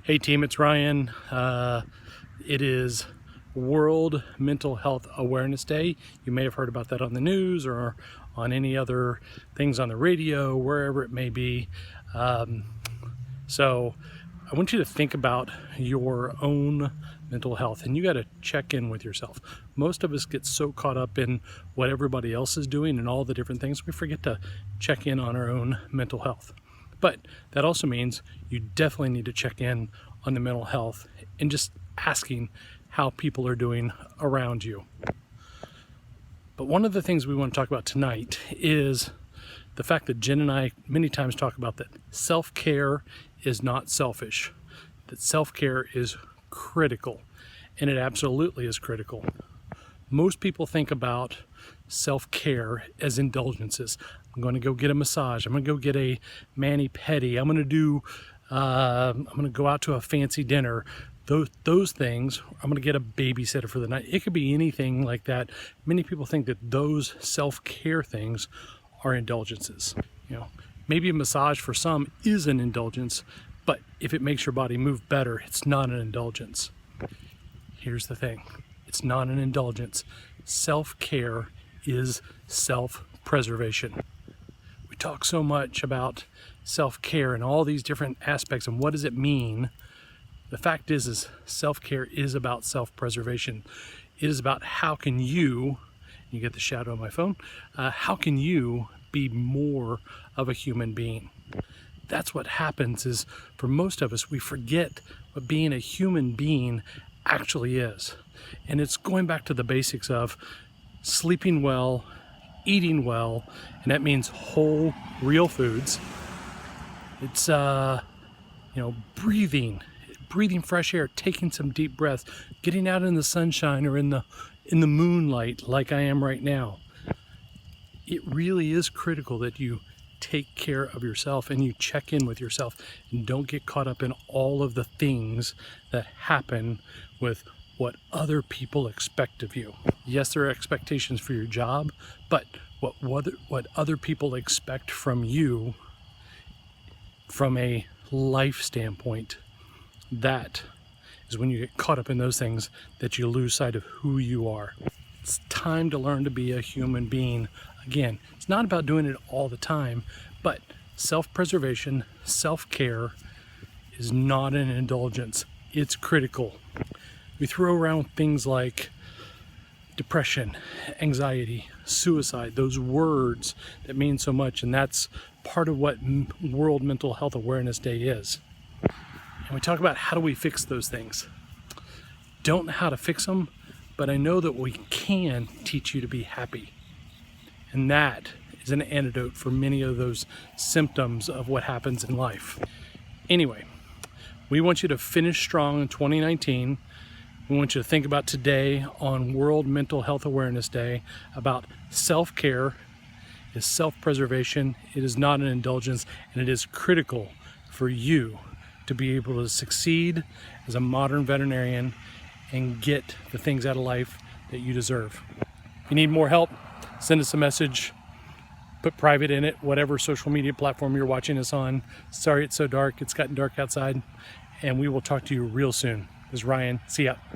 Hey team, it's Ryan. It is World Mental Health Awareness Day. You may have heard about that on the news or on any other things on the radio, wherever it may be. So I want you to think about your own mental health, and you got to check in with yourself. Most of us get so caught up in what everybody else is doing and all the different things, we forget to check in on our own mental health. But that also means you definitely need to check in on the mental health and just asking how people are doing around you. But one of the things we want to talk about tonight is the fact that Jen and I many times talk about that self-care is not selfish, that self-care is critical, and it absolutely is critical. Most people think about self-care as indulgences. I'm going to go get a massage. I'm going to go get a mani-pedi. I'm going to go out to a fancy dinner. Those things. I'm going to get a babysitter for the night. It could be anything like that. Many people think that those self-care things are indulgences. Maybe a massage for some is an indulgence, but if it makes your body move better, it's not an indulgence. Here's the thing. It's not an indulgence. Self-care is self-preservation. We talk so much about self-care and all these different aspects and what does it mean. The fact is self-care is about self-preservation. It is about how can you get the shadow on my phone, how can you be more of a human being? That's what happens is for most of us, we forget what being a human being actually is. And it's going back to the basics of sleeping well, eating well, and that means whole, real foods. It's breathing fresh air, taking some deep breaths, getting out in the sunshine or in the moonlight like I am right now. It really is critical that you take care of yourself and you check in with yourself and don't get caught up in all of the things that happen with what other people expect of you. Yes, there are expectations for your job, but what other people expect from you from a life standpoint, that is when you get caught up in those things that you lose sight of who you are. It's time to learn to be a human being. Again, it's not about doing it all the time, but self-preservation, self-care is not an indulgence. It's critical. We throw around things like depression, anxiety, suicide, those words that mean so much, and that's part of what World Mental Health Awareness Day is. And we talk about how do we fix those things. Don't know how to fix them, but I know that we can teach you to be happy. And that is an antidote for many of those symptoms of what happens in life. Anyway, we want you to finish strong in 2019. We want you to think about today on World Mental Health Awareness Day about self-care is self-preservation. It is not an indulgence, and it is critical for you to be able to succeed as a modern veterinarian and get the things out of life that you deserve. If you need more help, send us a message, put private in it, whatever social media platform you're watching us on. Sorry it's so dark, it's gotten dark outside, and we will talk to you real soon. This is Ryan, see ya.